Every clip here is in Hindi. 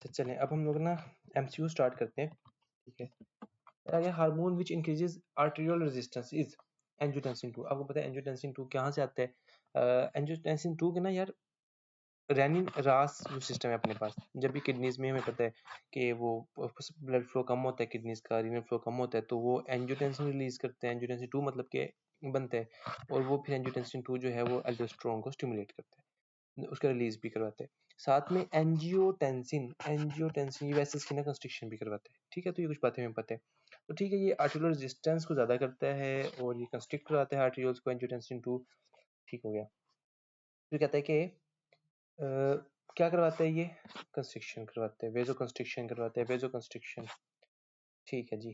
तो चलें अब हम लोग ना एमसीक्यू स्टार्ट करते हैं, ठीक है। आगे hormone which increases arterial resistance is angiotensin 2। आपको पता है एंजियोटेंसिन 2 कहाँ से आता है? एंजियोटेंसिन 2 के ना यार रेनिन रास जो सिस्टम है अपने पास, जब भी किडनीज में हमें पता है कि वो ब्लड फ्लो कम होता है, किडनीज का रीनल फ्लो कम होता है, तो वो एंजियोटेंसिन रिलीज करते हैं। एंजियोटेंसिन 2 मतलब के बनता है, और वो फिर एंजियोटेंसिन 2 जो है वो एल्डोस्टेरोन को स्टिमुलेट करता है, उसका रिलीज भी करवाते हैं। साथ में एंजियोटेंसिन ये वेसल्स की ना कंस्ट्रिक्शन भी करवाते हैं, ठीक है। तो ये कुछ बातें हमें पता है। तो ठीक है, ये आर्टेरियल रेजिस्टेंस को ज्यादा करता है और ये कंस्ट्रिक्ट करवाता है आर्टेरियल्स को, एंजियोटेंसिन 2। ठीक हो गया। फिर कहता है कि क्या करवाता है ये? कंस्ट्रिक्शन करवाते हैं, वेजो कंस्ट्रिक्शन करवाते हैं, वेजो कंस्ट्रिक्शन। ठीक है जी।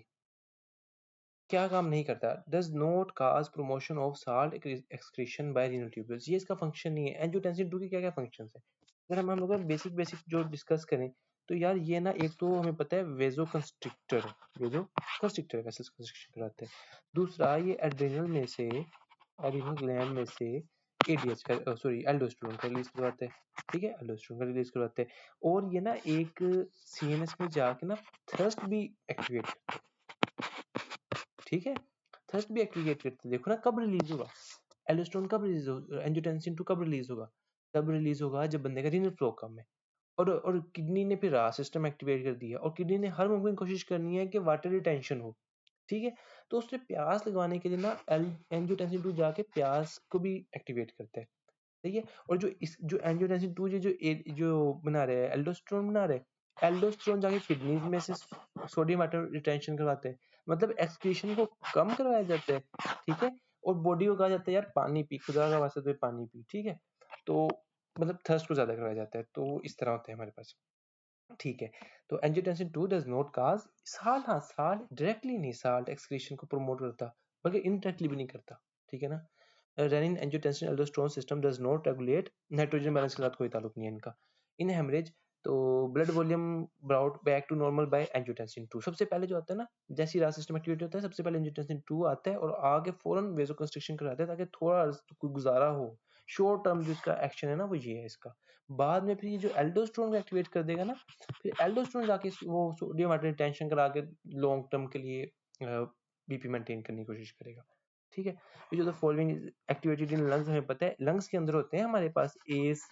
क्या काम नहीं करता? Does not cause promotion of salt excretion bye renal tubules. ये इसका फंक्शन नहीं है। एंजियोटेंसिन 2 के क्या क्या फंक्शंस है? अगर हम लोग बेसिक जो डिस्कस करें तो यार ये ना, एक तो हमें पता है वेजो कंस्ट्रिक्टर है, वेजो कंस्ट्रिक्टर वेसल्स कंस्ट्रिक्शन कराते हैं। दूसरा ये एड्रेनल ग्लैंड में से एडीएच का एल्डोस्टेरोन का रिलीज करवाते हैं, ठीक है, एल्डोस्टेरोन का रिलीज करवाते हैं। और ये ना एक सीएनएस में जाके ना थ्रस्ट भी एक्टिवेट करते हैं, ठीक है। थ्रस्ट भी एक्टिवेट करते हैं। देखो ना कब रिलीज होगा एल्डोस्टेरोन, कब रिलीज होगा एंजियोटेंसिन 2, कब रिलीज होगा? तब रिलीज होगा जब बंदे का रीनल फ्लो कम है, और किडनी ने फिर रास सिस्टम एक्टिवेट कर दिया, और किडनी ने हर मुमकिन कोशिश करनी है कि वाटर रिटेंशन हो, ठीक है। तो उससे प्यास लगवाने के लिए ना एंजियोटेंसिन 2 जाके प्यास को भी एक्टिवेट करता है, ठीक है। और जो एंजियोटेंसिन 2 जो बना रहे हैं एल्डोस्टेरोन बना रहे हैं, एल्डोस्टेरोन जाके किडनीज में से सोडियम वाटर रिटेंशन करवाते हैं, मतलब एक्सक्रीशन को कम करवाया जाता है, ठीक है। और बॉडी को कहा जाता है यार पानी पी, खुदा का वास्ते तो पानी पी, ठीक है। तो मतलब थर्स्ट को ज्यादा करवाया जाता है, तो इस तरह होते हैं हमारे पास, ठीक है। तो angiotensin 2 does not cause salt, हाँ साल्ट डायरेक्टली नहीं साल्ट एक्सक्रीशन को प्रमोट करता, बल्कि इनडायरेक्टली भी नहीं करता, ठीक है ना। Renin angiotensin aldosterone system does not regulate nitrogen balance के साथ कोई ताल्लुक नहीं है इनका। इन हेमरेज तो blood volume brought back to normal by angiotensin 2। सबसे पहले जो आता है ना, जैसे ही रास सिस्टम एक्टिवेट होता है सबसे पहले एंजियोटेंसिन 2 आता है और आगे फौरन वेसोकंस्ट्रिक्शन कराता है, ताकि थोड़ा कोई गुजारा हो। शॉर्ट टर्म जो इसका एक्शन है ना वो ये है इसका। बाद में फिर ये जो एल्डोस्टेरोन को एक्टिवेट कर देगा ना, फिर एल्डोस्टेरोन जाके वो सोडियम वाटर रिटेंशन करा के लॉन्ग टर्म के लिए बीपी मेंटेन करने की कोशिश करेगा, ठीक है। ये जो the following activated in lungs, हमें पता है लंग्स के अंदर होते हैं हमारे पास एस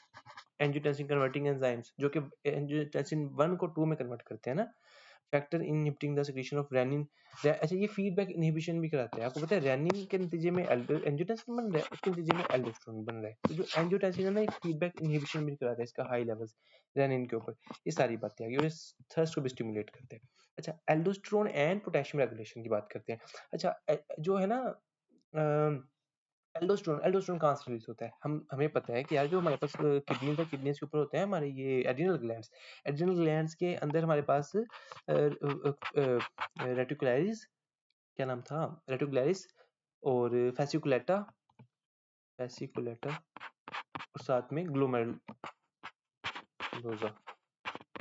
एंजियोटेंसिन कन्वर्टिंग एंजाइम्स, जो कि एंजियोटेंसिन 1 को 2 में कन्वर्ट करते हैं ना। Factor inhibiting the secretion of renin. अच्छा, ये फीडबैक इनहिबिशन भी कराते हैं। आपको पता है रेनिन के नतीजे में एंजियोटेंसिन बन रहा है, उसके नतीजे में एल्डोस्टेरोन बन रहा है। तो जो एंजियोटेंसिन है ना, एक फीडबैक इनहिबिशन भी कराता है इसका हाई लेवल्स रेनिन के ऊपर। ये सारी बातें आ गई, और थर्स्ट को भी स्टिमुलेट करते हैं। अच्छा, एल्डोस्टेरोन एंड पोटेशियम रेगुलेशन की बात करते हैं। अच्छा, जो है ना एल्डोस्टेरोन कहाँ से रिलीज होता है? हमें पता है कि यार जो हमारे पास किडनीज है, किडनीज के ऊपर होते हैं हमारे ये एड्रिनल ग्लैंड्स के अंदर हमारे पास रेटिकुलरिस, क्या नाम था, रेटिकुलरिस और फेसिकुलेटा और साथ में ग्लोमेरुलोसा,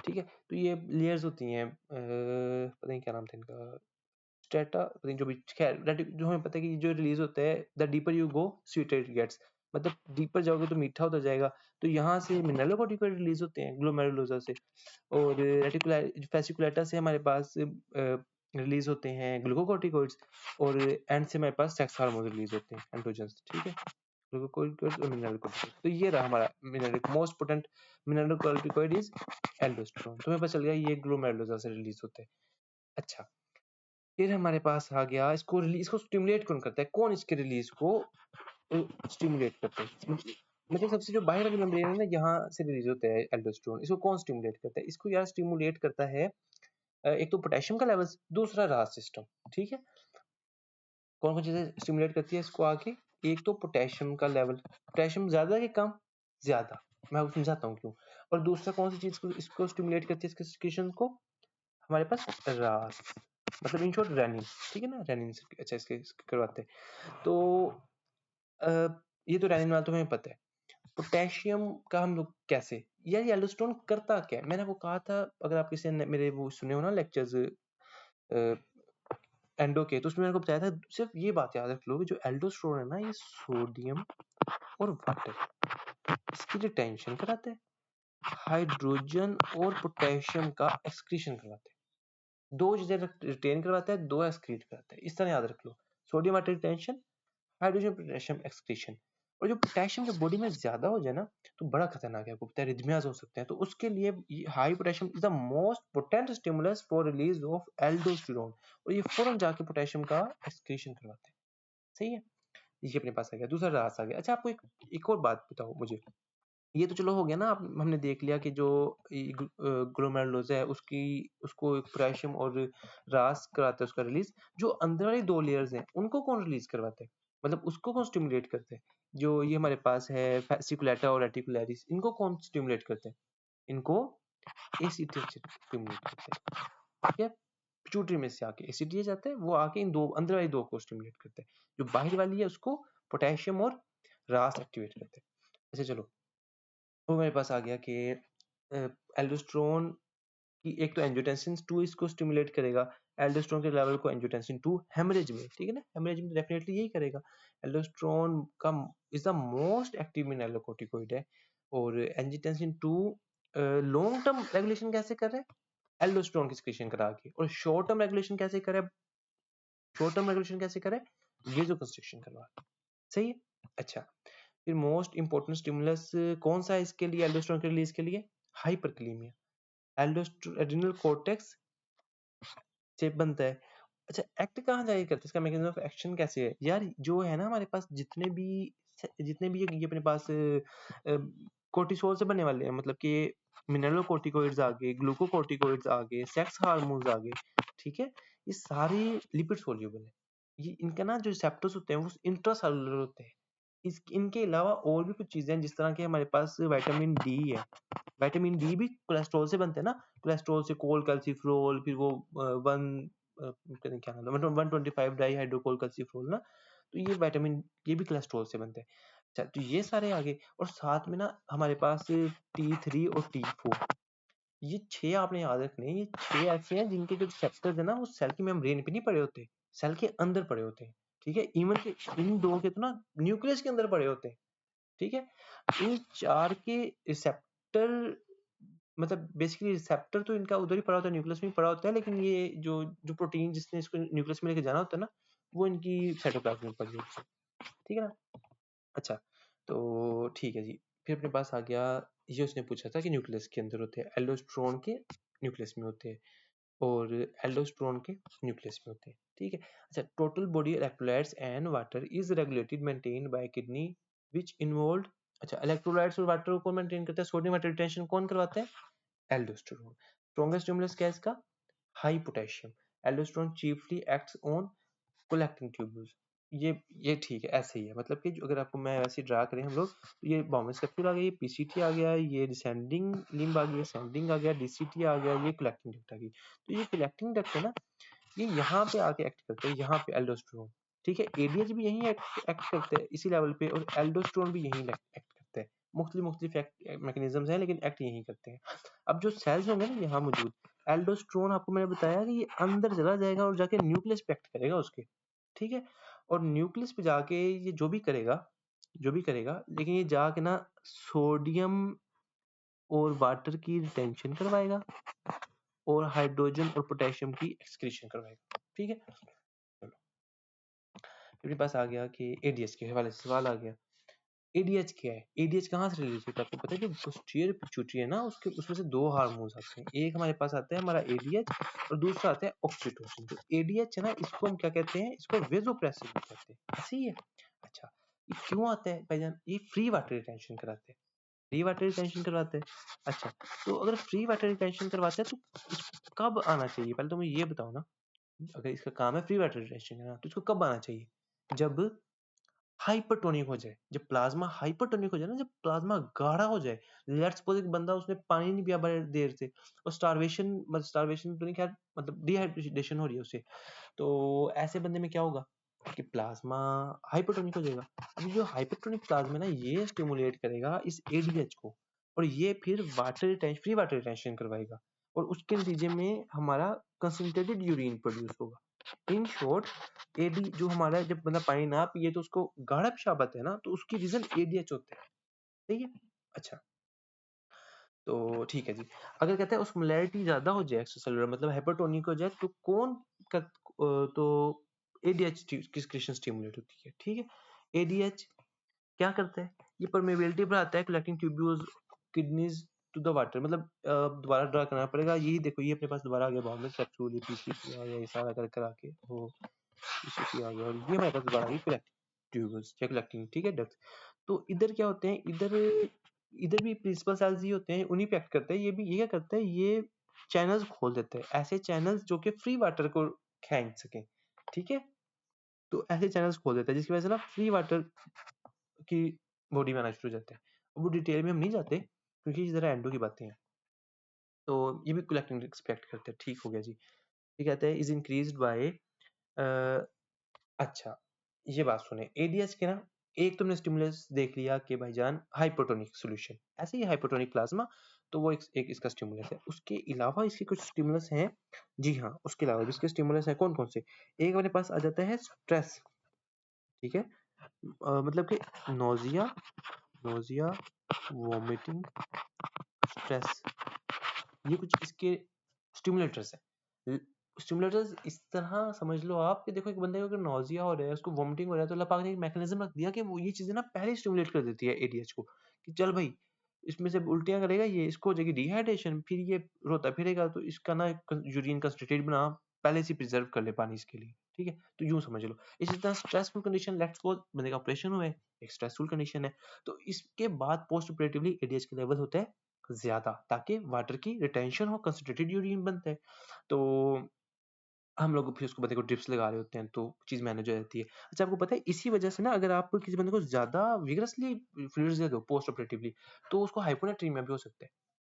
ठीक है। तो ये लेयर्स होती हैं, पता नहीं क्या नाम था इनका, स्ट्रेटा, पता नहीं जो भी, खैर जो हमें पता है कि जो रिलीज होता है the deeper you go sweeter it gets, मतलब डीपर जाओगे तो मीठा होता जाएगा। तो यहाँ से मिनरलोकॉर्टिकॉइड रिलीज होते हैं ग्लोमेरुलोसा से, और रेटिकुलर फेसिकुलेटा से हमारे पास रिलीज होते हैं ग्लूकोकॉर्टिकॉइड्स, और एंड से हमारे पास सेक्स हार्मोन रिलीज होते हैं एंड्रोजन्स, ठीक है। ग्लूकोकॉर्टिकॉइड्स और मिनरलोकॉर्टिकॉइड, तो ये रहा हमारा most potent mineralocorticoid is aldosterone. तो हमें पता चल गया ये ग्लोमेरुलोसा से रिलीज होते हैं। अच्छा, फिर हमारे पास आ गया इसको स्टिमुलेट कौन करता है, कौन इसके रिलीज को स्टिमुलेट करता है? मतलब सबसे जो बाहर वाली मेम्ब्रेन है ना, यहाँ से रिलीज होता है एल्डोस्टेरोन, इसको कौन स्टिमुलेट करता है? इसको यार स्टिमुलेट करता है एक तो पोटेशियम का लेवल, दूसरा रास सिस्टम, ठीक है। कौन कौन चीजें स्टिमुलेट करती है इसको आगे? एक तो पोटेशियम का लेवल, पोटेशियम ज्यादा कि कम? ज्यादा, मैं आपको समझाता हूँ क्यों। और दूसरा कौन सी चीज को इसको स्टिमुलेट करती है, इसके सिक्रीशन को? हमारे पास रास, मतलब इन शॉर्ट रेनिन, ठीक है ना, रेनिन से अच्छा इसके करवाते हैं। तो ये तो रेनिन वाला तो हमें पता है। पोटेशियम का हम लोग कैसे, यार ये एल्डोस्टेरोन करता क्या है? मैंने वो कहा था, अगर आप किसी ने मेरे वो सुने हो ना लेक्चर्स एंडो के, तो उसमें मैंने को बताया था, सिर्फ ये बात याद रख लो कि जो एल्डोस्टेरोन है ना, ये सोडियम और वाटर इसकी रिटेंशन कराता है, हाइड्रोजन और पोटेशियम का एक्सक्रीशन करवाते हैं। दो चीजें रिटेन करवाता है, दो एक्सक्रीट कराता है। इस तरह याद रख लो, sodium water retention, hydrogen potassium excretion. और जो पोटेशियम जो बॉडी में ज्यादा हो जाए ना तो बड़ा खतरनाक है, आपको पता है रिदमियाज हो सकते हैं। तो उसके लिए high potassium is the most potent stimulus for release of aldosterone, और ये फौरन जाके पोटेशियम का एक्सक्रीशन करवाते हैं। सही है, ये अपने पास आ गया, दूसरा रास आ गया। अच्छा आपको एक और बात बताओ मुझे, ये तो चलो हो गया ना, हमने देख लिया कि जो ग्लोमेरुलोसा है उसकी उसको पोटेशियम और रास कराता है उसका रिलीज। जो अंदर वाली दो लेयर्स हैं उनको कौन रिलीज करवाते हैं, मतलब उसको कौन स्टिमुलेट करते हैं? जो ये हमारे पास है फेसिकुलेटा और रेटिकुलरिस, इनको कौन स्टिमुलेट करते हैं? इनको एसीटीएच स्टिमुलेट करते हैं। ठीक है, पिट्यूटरी में से आके एसीटीएच आता है, वो आके इन दो अंदर वाली दो को स्टिमुलेट करते हैं। जो बाहर वाली है उसको पोटेशियम और रास एक्टिवेट करते हैं। अच्छा चलो, तो मेरे पास आ गया कि एल्डोस्टेरोन की एक तो एंजियोटेंसिन 2 इसको स्टिमुलेट करेगा, एल्डोस्टेरोन के लेवल को एंजियोटेंसिन 2 हेमरेज में, ठीक है ना, हेमरेज में डेफिनेटली यही करेगा। एल्डोस्टेरोन का इज द मोस्ट एक्टिव मिनरलोकोर्टिकोइड है। और एंजियोटेंसिन 2 लॉन्ग टर्म रेगुलेशन कैसे कर रहा है? एल्डोस्टेरोन की सिक्रीशन करा के। और शॉर्ट टर्म रेगुलेशन कैसे करे? शॉर्ट टर्म रेगुलेशन कैसे करे? वेसोकंस्ट्रिक्शन करवा के। सही है। अच्छा, फिर मोस्ट इंपोर्टेंट स्टिमुलस कौन सा है इसके लिए, एल्डोस्टेरोन के रिलीज के लिए? हाइपरकलीमिया। एड्रिनल कॉर्टेक्स से बनता है। अच्छा, एक्ट कहाँ जाके करता है, इसका मैकेनिज्म ऑफ एक्शन कैसे है? यार जो है ना हमारे पास जितने भी ये अपने पास कोर्टिसोल से बनने वाले हैं, मतलब कि मिनरलोकोर्टिकोइड्स आ गए, ग्लूकोकोर्टिकोइड्स आ गए, सेक्स हार्मोन्स आ गए, ठीक है, ये सारे लिपिड सोल्यूबल है। ये इनका ना जो रिसेप्टर्स होते हैं वो इंट्रासेलुलर होते हैं। इनके अलावा और भी कुछ चीजें हैं, जिस तरह के हमारे पास विटामिन डी है। विटामिन डी भी कोलेस्ट्रॉल से बनते हैं ना, कोलेस्ट्रॉल से कोल कैल्सिफेरॉल, फिर वो वन पता नहीं क्या नाम है, 125 डाईहाइड्रोकोल कैल्सिफेरॉल ना, तो ये विटामिन ये भी कोलेस्ट्रॉल से बनते हैं। अच्छा, तो ये सारे आगे, और साथ में ना हमारे पास T3 और T4, ये 6 आपने याद रखने हैं। ये 6 ऐसे हैं जिनके जो रिसेप्टर्स है ना वो सेल की मेम्ब्रेन पे नहीं पड़े होते, सेल के अंदर पड़े होते हैं। ठीक है, इवन के इन दो के तो ना न्यूक्लियस के अंदर पड़े होते हैं। ठीक है, इन 4 के रिसेप्टर, मतलब बेसिकली रिसेप्टर तो इनका उधर ही पड़ा होता है, न्यूक्लियस में ही पड़ा होता है, लेकिन ये जो जो प्रोटीन जिसने इसको न्यूक्लियस में लेके जाना होता है ना, वो इनकी साइटोप्लाज्म में पड़ी होती है। ठीक है ना। अच्छा, तो ठीक है जी, फिर अपने पास आ गया, ये उसने पूछा था कि न्यूक्लियस के अंदर होते हैं, एल्डोस्टेरोन के न्यूक्लियस में होते हैं और एल्डोस्टेरोन के न्यूक्लियस में होते हैं। ठीक है। अच्छा, total body electrolytes and water is regulated maintained by kidney which involved. अच्छा, इलेक्ट्रोलाइट्स और वाटर को मेंटेन करता है, सोडियम वाटर रिटेंशन कौन करवाता है? एल्डोस्टेरोन। स्ट्रॉन्गेस्ट स्टिमुलस क्या है इसका? High potassium. Aldosterone chiefly acts on collecting tubules. ये ठीक है, ऐसे ही है, मतलब कि अगर आपको मैं वैसे ड्रा करें हम लोग, तो ये बाउंड्री स्ट्रक्चर आ गया, ये पीसीटी आ गया, ये डिसेंडिंग लिम्ब आ गया, असेंडिंग आ गया, डीसीटी आ गया, ये कलेक्टिंग डक्ट आ गई। तो ये कलेक्टिंग डक्ट है ना, ये यहाँ पे आके एक्ट करते हैं, यहाँ पे एल्डोस्टेरोन। ठीक है, एडीएच भी यही एक्ट करते हैं इसी लेवल पे, और एल्डोस्टेरोन भी यही एक्ट करते हैं। मुख्तलिफ मैकेनिज्म्स हैं लेकिन एक्ट यही करते हैं। अब जो सेल्स होंगे ना यहाँ मौजूद, एल्डोस्टेरोन आपको मैंने बताया कि ये अंदर चला जाएगा और जाके न्यूक्लियस पे एक्ट करेगा उसके। ठीक है, और न्यूक्लियस पे जाके ये जो भी करेगा, लेकिन ये जाके ना सोडियम और वाटर की रिटेंशन करवाएगा और हाइड्रोजन और पोटेशियम की एक्सक्रीशन करवाएगा। ठीक है, चलो, मेरे पास आ गया कि एडीएच के हवाले से सवाल आ गया। एडीएच क्या है? एडीएच कहाँ से रिलीज होता है आपको पता है? जो पोस्टीरियर पिट्यूटरी है ना, उसके उसमें से दो हार्मोन्स आते हैं, एक हमारे पास आता है हमारा एडीएच और दूसरा आता है ऑक्सीटोसिन। तो एडीएच है ना, इसको हम क्या कहते हैं? इसको वेसोप्रेसिन कहते हैं। ऐसे ही है। अच्छा, ये क्यों आता है भाईजान? ये फ्री वाटर रिटेंशन कराते हैं, फ्री वाटर रिटेंशन करवाते हैं। अच्छा, तो अगर फ्री वाटर रिटेंशन करवाते हैं तो इसको कब आना चाहिए? पहले तो मुझे ये बताओ ना, अगर इसका काम है फ्री वाटर रिटेंशन करना, तो इसको कब आना चाहिए? जब हाइपरटोनिक हो जाए, जब प्लाज्मा हाइपरटोनिक हो जाए ना, जब प्लाज्मा गाढ़ा हो जाए। लेट्स सपोज एक बंदा, उसने पानी नहीं पिया बड़े देर से और स्टारवेशन तो नहीं, खैर मतलब डिहाइड्रेशन हो रही है उसे, तो ऐसे बंदे में क्या होगा कि प्लाज्मा हाइपरटोनिक हो जाएगा। अब जो हाइपरटोनिक प्लाज्मा ना, ये स्टिमुलेट करेगा इस एडीएच को, और ये फिर फ्री वाटर रिटेंशन करवाएगा, और उसके नतीजे में हमारा कंसंट्रेटेड यूरिन प्रोड्यूस होगा। इन शॉर्ट, एडी जो हमारा, जब बंदा पानी ना पिए तो उसको गाढ़ा पेशाब आता है ना, तो उसकी रीजन एडीएच होता है। ठीक है। अच्छा, तो ठीक है जी। अगर कहते हैं ऑस्मोलैरिटी ज़्यादा हो जाए एक्स्ट्रासेलुलर मतलब हाइपरटोनिक हो जाए तो कौन तो एडीएच क्रिस्क्रिशन स्टिमुलेट होती है, ठीक है? एडीएच क्या करता है? ये परमेबिलिटी बढ़ाता है collecting tubules kidneys to the water मतलब दोबारा ड्रा करना पड़ेगा। यही देखो ये अपने पास दोबारा आ गया बाद में सेक्सुअली पीसीपी आ गया ये सारा कर के वो पीसीपी आ गया और ये हमारे पास दोबारा आ गई कलेक्टिंग ट्यूब्यूल्स या कलेक्टिंग, ठीक है, डक्ट्स। तो इधर क्या होते हैं, इधर इधर भी प्रिंसिपल सेल्स ही होते हैं, उन्हीं पे एक्ट करते हैं। ये क्या करता है, ये चैनल्स खोल देते हैं, ऐसे चैनल्स जो कि फ्री वाटर को खींच सकें, ठीक है? तो ऐसे चैनल्स खोल देता है जिसकी वजह से ना फ्री वाटर की बॉडी में आना शुरू हो जाता है। अब वो डिटेल में हम नहीं जाते क्योंकि ये जरा एंडो की बातें हैं। तो ये भी कलेक्टिंग एक्सपेक्ट करते हैं, ठीक हो गया जी। ये कहते हैं इज इंक्रीज्ड बाय अच्छा, ये बात सुने एडीएच के ना एक तुमने स्टिमुलस देख लिया कि भाईजान हाइपोटोनिक सॉल्यूशन, ऐसे ही हाइपोटोनिक प्लाज्मा, तो वो एक इसका स्टिमुलस है। उसके अलावा इसके कुछ स्टिमुलस हैं, जी हाँ, उसके अलावा भी इसके स्टिमुलस हैं। कौन कौन से? एक अपने पास आ जाता है स्ट्रेस, ठीक है? मतलब कि नोजिया, नोजिया, वोमिटिंग, स्ट्रेस, ये कुछ इसके स्टिमुलेटर्स हैं। स्टिमुलेटर्स इस तरह समझ लो आप कि देखो एक बंदे को अगर नौजिया हो रहा है, उसको वोमिटिंग हो रहा है, तो अल्लाह पाक ने एक मैकेनिज्म रख दिया कि वो ये चीजें ना पहले स्टिमुलेट कर देती है एडीएच को कि चल भाई इसमें से उल्टियां करेगा, ये इसको हो जाएगी डिहाइड्रेशन, फिर ये रोता फिरेगा, तो इसका ना यूरिन कंसंट्रेटेड बना पहले से प्रिजर्व कर ले पानी इसके लिए, ठीक है? तो यूं समझ लो। इसी तरह स्ट्रेसफुल कंडीशन, लेट्स सपोज बंदे का ऑपरेशन हुआ है, एक स्ट्रेसफुल कंडीशन है, तो इसके बाद पोस्ट ऑपरेटिवली एडीएच के लेवल होते हैं ज़्यादा, ताकि वाटर की रिटेंशन हो, कंसंट्रेटेड यूरिन बनता है। तो हम लोग फिर उसको बंदे को ड्रिप्स लगा रहे होते हैं, तो चीज़ मैनेज हो जाती है। अच्छा, आपको पता है इसी वजह से ना अगर आप किसी बंदे को ज़्यादा विगरसली फ्लूइड्स दे दो पोस्ट ऑपरेटिवली, तो उसको हाइपोनेट्रीमिया भी हो सकता है।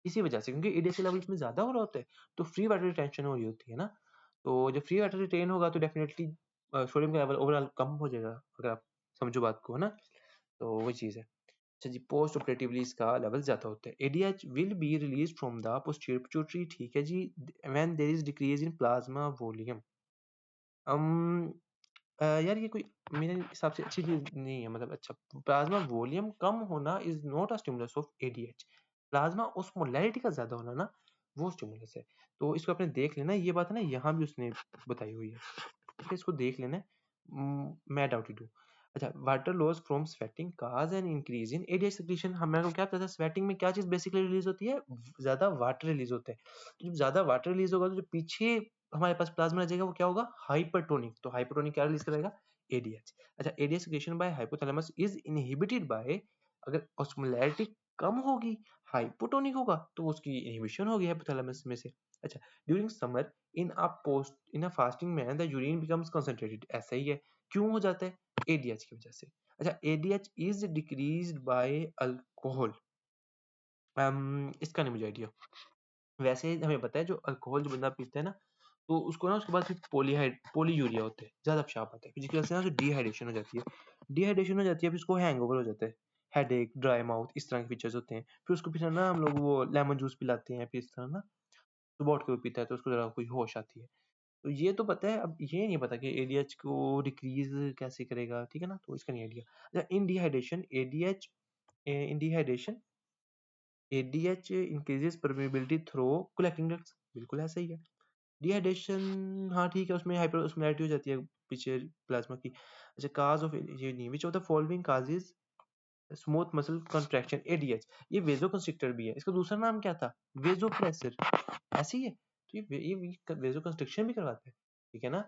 इसी वजह से, क्योंकि एडीएच लेवल इसमें ज़्यादा हो रहा होता है, तो फ्री वाटर रिटेंशन हो रही होती है ना, तो जब फ्री वाटर रिटेन होगा तो डेफिनिटली सोडियम का लेवल ओवरऑल कम हो जाएगा, अगर आप समझो बात को, है ना? तो वही चीज़ है। अच्छा जी, पोस्ट ऑपरेटिवली इसका लेवल ज़्यादा होता है। ADH will be released from the posterior pituitary, ठीक है जी, when there is decrease in plasma volume. Um यार ये कोई मेरे हिसाब से अच्छी चीज़ नहीं है, मतलब अच्छा प्लाज्मा वॉल्यूम कम होना is not a stimulus of ADH. Plasma osmolarity का ज़्यादा होना ना, वो स्टिमुलस है। तो इसको आपने देख लेना, ये बात है ना यहाँ भी उसने बताई हुई है। ठीक है, इसको देख लेना है। मैं डाउटेड हूँ। अच्छा, water loss from sweating cause an increase in ADH secretion. हम मेरे को क्या पता था स्वेटिंग में क्या चीज़ बेसिकली रिलीज़ होती है? ज़्यादा वाटर रिलीज़ होता है। तो जब ज़्यादा वाटर रिलीज़ होगा तो जो पीछे हमारे पास प्लाज्मा रह जाएगा वो क्या होगा? हाइपरटोनिक। तो हाइपरटोनिक क्या रिलीज़ कराएगा? एडीएच। अच्छा, ADH secretion by hypothalamus is inhibited by, अगर ऑस्मोलैरिटी कम होगी, हाइपोटोनिक होगा, तो उसकी इनहिबिशन होगी हाइपोथैलेमस में से। अच्छा, during summer in a fasting man the urine becomes concentrated, ऐसा ही है। क्यों हो जाता है? एडीएच की वजह से। अच्छा, ADH is decreased bye alcohol. इसका नहीं मुझे आइडिया। वैसे हमें पता है जो अल्कोहल जो बंदा पीता है ना, तो उसको ना उसके बाद फिर पॉलीयूरिया होता है, ज्यादा पेशाब आता है, जिसकी वजह से ना उसे डिहाइड्रेशन हो जाती है। डिहाइड्रेशन हो जाती है, फिर उसको हैंगओवर हो जाता है, हेडेक, ड्राई माउथ, इस तरह के फीचर्स होते हैं। फिर उसको फिर ना हम लोग वो लेमन जूस पिलाते हैं, फिर इस तरह ना सुबह उठ के वो पीता है तो उसको जरा कोई होश आती है। तो ये तो पता है, अब ये नहीं पता कि एडीएच को डिक्रीज कैसे करेगा, ठीक है ना? तो इसका नहीं आइडिया। अच्छा, in dehydration ADH, in dehydration ADH increases permeability through collecting ducts, बिल्कुल ऐसा ही है। डिहाइड्रेशन हाँ ठीक है, उसमें हाइपर ऑस्मोलैरिटी हो जाती है पीछे प्लाज्मा की। अच्छा, काज ऑफ ये नहीं, which of the following causes smooth muscle contraction ADH, ये वेजोकंस्ट्रिक्टर भी है, इसका दूसरा नाम क्या था? वेजोप्रेसर, ऐसी है। तो ये वेजो कंस्ट्रक्शन भी करवाता है, ठीक है ना?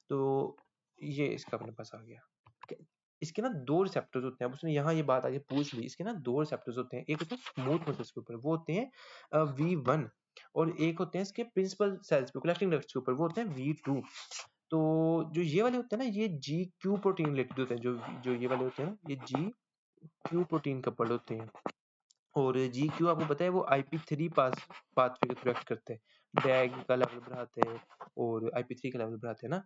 तो ये इसका अपने पास आ गया। इसके ना दो रिसेप्टर्स होते हैं, अब उसने यहाँ ये बात आगे पूछ ली। इसके ना दो रिसेप्टर्स होते हैं, एक होते हैं स्मूथ मसल्स के ऊपर, वो होते हैं V1, और एक होते हैं इसके प्रिंसिपल सेल्स पे कलेक्टिंग डक्ट्स के ऊपर, वो होते हैं V2। तो जो ये वाले होते हैं ना, ये GQ प्रोटीन रिलेटेड होते हैं, जो जो ये वाले होते हैं ना, ये GQ प्रोटीन कपल्ड होते हैं। और GQ आपको पता है वो IP3 पाथवे को करेक्ट करते हैं, डैग का लेवल बढ़ाते हैं और IP3 का लेवल बढ़ाते हैं ना।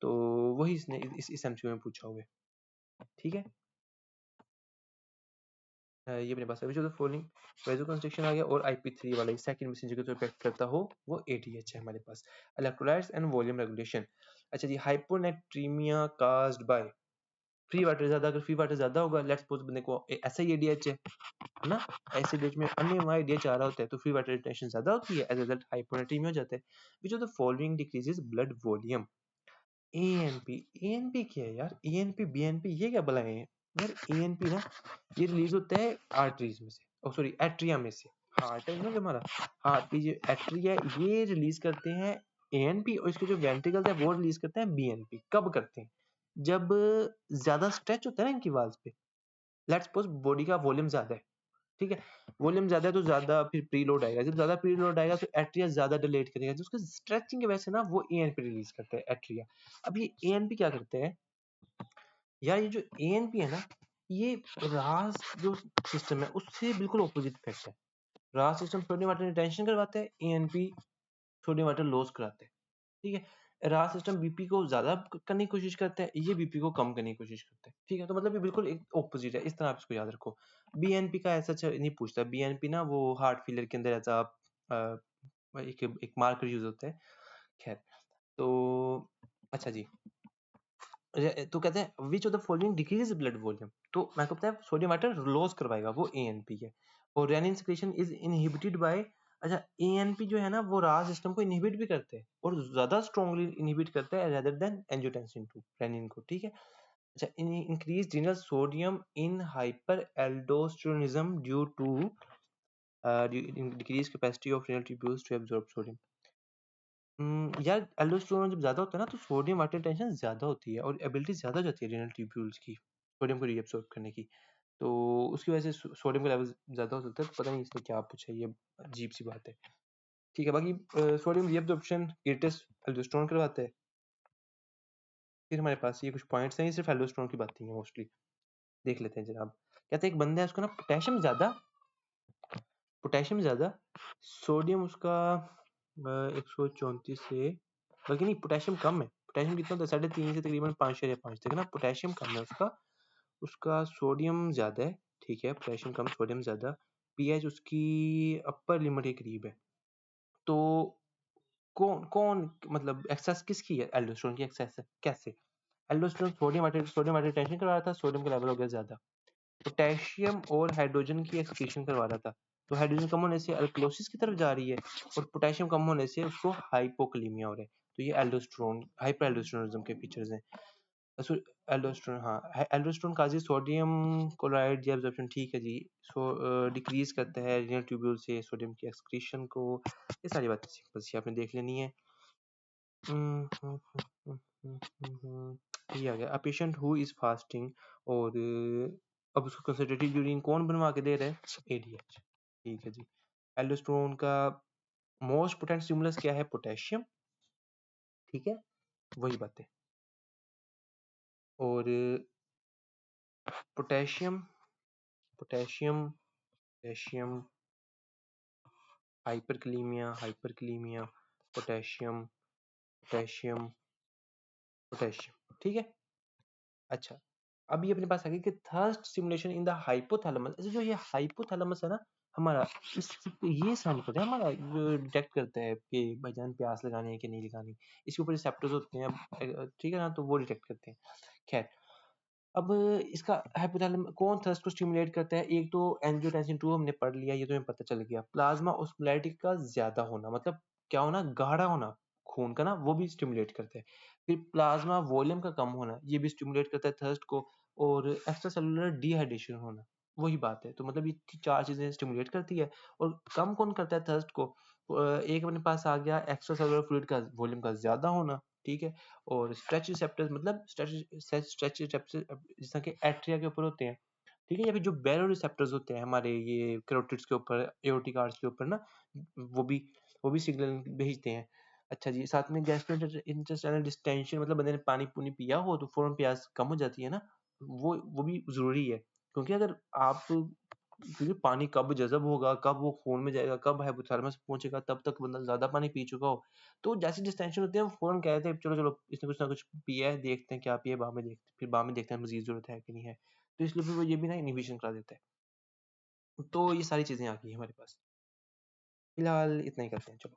तो वही इसने इस एमसीक्यू में पूछा हुआ है, ठीक है? ये अपने पास है, जो फॉलोइंग वेसोकंस्ट्रिक्शन आ गया, और IP3 वाला सेकंड मैसेंजर को जो इफेक्ट करता हो वो ADH है हमारे पास। Electrolytes and volume regulation. अच्छा जी, hyponatraemia caused by free water ज़्यादा, अगर फ्री वाटर ज़्यादा होगा, लेट्स सपोज बंदे को ऐसा ही एडीएच है ना, एसिडिटी में अन्य वहाँ एडीएच आ रहा होता है, तो फ्री वाटर रिटेंशन ज़्यादा होती है, एज रिजल्ट हाइपोनेट्रीमिया हो जाता है। Which of the following decreases blood volume? ANP, ANP क्या है यार? एएनपी, बीएनपी ये क्या भला है यार? एएनपी ना ये रिलीज होता है आर्टरीज में से, ओ सॉरी एट्रिया में से। हार्ट है ना जो हमारा, हार्ट की जो एट्रिया ये रिलीज करते हैं एएनपी, और इसके जो वेंट्रिकल्स है वो रिलीज करते हैं बीएनपी। कब करते हैं? जब ज्यादा स्ट्रेच होता है ना इनकी वाल्स पे। लेट्स सपोज बॉडी का वॉल्यूम ज्यादा है, ठीक है, वॉल्यूम ज्यादा है तो ज्यादा फिर प्रीलोड आएगा, जब ज्यादा प्रीलोड आएगा तो एट्रिया ज्यादा डिलेट करेगा, जो उसके स्ट्रेचिंग की वजह से ना वो एएनपी रिलीज करते हैं एट्रिया। अब ये एएनपी क्या करते हैं यार? ये जो एएनपी है ना, ये रास जो सिस्टम है उससे बिल्कुल ऑपोजिट इफेक्ट है। रास सिस्टम सोडियम वाटर रिटेंशन करवाता है, एएनपी सोडियम वाटर लॉस कराता है, ठीक है। रास सिस्टम बीपी को ज्यादा करने की कोशिश करता है, ये बीपी को कम करने की कोशिश करता है, ठीक है। तो मतलब ये बिल्कुल एक ऑपोजिट है, इस तरह आप इसको याद रखो। बीएनपी का ऐसा नहीं पूछता, बीएनपी ना वो हार्ट फेलियर के अंदर ऐसा एक मार्कर यूज होता है। खैर, तो अच्छा जी, तो कहते हैं which of the following decrease blood volume? तो मैं कहता है सोडियम वाटर लॉस करवाएगा, वो एएनपी है। और renin secretion is inhibited by, अच्छा एएनपी जो है ना वो रास सिस्टम को इनहिबिट भी करते हैं और ज्यादा स्ट्रांगली इनहिबिट करता है रेदर देन एंजियोटेंसिन 2 रेनिन को, ठीक है। अच्छा, increase renal sodium in hyperaldosteronism due to decrease capacity of renal tubules to absorb sodium. यार एल्डोस्टेरोन जब ज्यादा होता है ना तो सोडियम वाटर टेंशन ज्यादा होती है और एबिलिटी ज्यादा हो जाती है रीनल ट्यूब्यूल्स की सोडियम को रीअब्सॉर्ब करने की। तो उसकी वजह से सोडियम का लेवल ज्यादा हो सकता है। तो पता नहीं इसने क्या पूछा, ये अजीब सी बात है, ठीक है। बाकी सोडियम रीअब्सॉर्प्शन ग्रेटेस्ट एल्डोस्टेरोन करवाता है। फिर हमारे पास ये कुछ पॉइंट्स हैं, ये सिर्फ एल्डोस्टेरोन की बातें हैं मोस्टली। देख लेते हैं जनाब। कहते हैं एक बंदा है, उसको ना पोटेशियम ज्यादा, सोडियम उसका 134 से, बल्कि नहीं पोटेशियम कम है। पोटेशियम कितना था? 3.5 से तकरीबन 5.5 तक ना, पोटेशियम कम है उसका। उसका सोडियम ज्यादा है, ठीक है, पोटेशियम कम सोडियम ज्यादा। पीएच उसकी अपर लिमिट के करीब है। तो कौन कौन मतलब एक्सेस किसकी है? एल्डोस्टेरोन की एक्सेस है। कैसे? एल्डोस्टेरोन सोडियम वाटर टेंशन करवा रहा था, सोडियम का लेवल हो गया ज्यादा। पोटेशियम और हाइड्रोजन की एक्सक्रीशन करवा रहा था, तो हाइड्रोजन कम होने से अल्कलोसिस की तरफ जा रही है और पोटेशियम कम होने से उसको हाइपोकलीमिया हो रहा है। तो ये एल्डोस्टेरोन हाइपर एल्डोस्टेरोनिज्म के फीचर्स हैं। एल्डोस्टेरोन, हाँ एल्डोस्टेरोन काजी सोडियम क्लोराइड एब्जॉर्प्शन, ठीक है जी। डिक्रीज करता है रीनल ट्यूब्यूल से सोडियम की एक्सक्रीशन को। ये सारी बातें सिंपल सी आपने देख लेनी है। ये आ गया, a patient who is fasting, और अब उसको कंसंट्रेटेड यूरिन कौन बनवा के दे रहा है? एडीएच, ठीक है जी। एल्डोस्टेरोन का मोस्ट पोटेंट स्टिमुलस क्या है? पोटेशियम, ठीक है, वही बात है। और potassium potassium potassium hyperkalaemia potassium potassium potassium, ठीक है। अच्छा, अब ये अपने पास आ गया कि thirst stimulation in the hypothalamus. जो ये हाइपोथैलेमस है ना हमारा, इस ये साउंड करता है हमारा, डिटेक्ट करता है कि भाईजान प्यास लगानी है कि नहीं लगानी। इसके ऊपर रिसेप्टर्स होते हैं, ठीक है ना, तो वो डिटेक्ट करते हैं। खैर, अब इसका हाइपोथैलेमस कौन थर्स्ट को स्टिमुलेट करता है? एक तो एंजियोटेंसिन 2 हमने पढ़ लिया, ये तो हमें पता चल गया। प्लाज्मा ऑस्मोलारिटी का ज्यादा होना, मतलब क्या होना? गाढ़ा होना खून का ना, वो भी स्टिमुलेट करता है। फिर प्लाज्मा वॉल्यूम का कम होना, ये भी स्टिमुलेट करता है थर्स्ट को। और एक्स्ट्रा सेलुलर डिहाइड्रेशन होना, वही बात है। तो मतलब ये 4 चीजें स्टिमुलेट करती है। और कम कौन करता है थर्स्ट को? एक अपने पास आ गया एक्स्ट्रा सेलुलर फ्लूइड का वॉल्यूम का ज्यादा होना, ठीक है। और स्ट्रेच रिसेप्टर्स, मतलब स्ट्रेच रिसेप्टर्स जैसा कि एट्रिया के ऊपर होते हैं, ठीक है, या फिर जो बैरो रिसेप्टर्स होते हैं हमारे ये कैरोटिड्स के ऊपर, एओर्टिक आर्च के ऊपर ना, वो भी वो भी सिग्नल भेजते हैं। अच्छा जी, साथ में गैस्ट्रोइंटेस्टाइनल डिस्टेंशन, मतलब बंदे ने पानी पूनी पिया हो तो फौरन प्यास कम हो जाती है ना, वो भी जरूरी है। क्योंकि अगर आप, क्योंकि पानी कब जज़ब होगा, कब वो खून में जाएगा, कब हाइपोथैलेमस पहुंचेगा, तब तक बंदा ज्यादा पानी पी चुका हो। तो जैसी डिस्टेंशन होती है वो फौरन कहते हैं चलो चलो इसने कुछ ना कुछ पिया है, देखते हैं क्या पिया है, बाद में देखते हैं मजीद जरूरत है कि नहीं है। तो इसलिए फिर वो ये भी ना इनहिबिशन करा देता है। तो ये सारी चीजें आ गई हमारे पास। फिलहाल इतना ही करते हैं, चलो।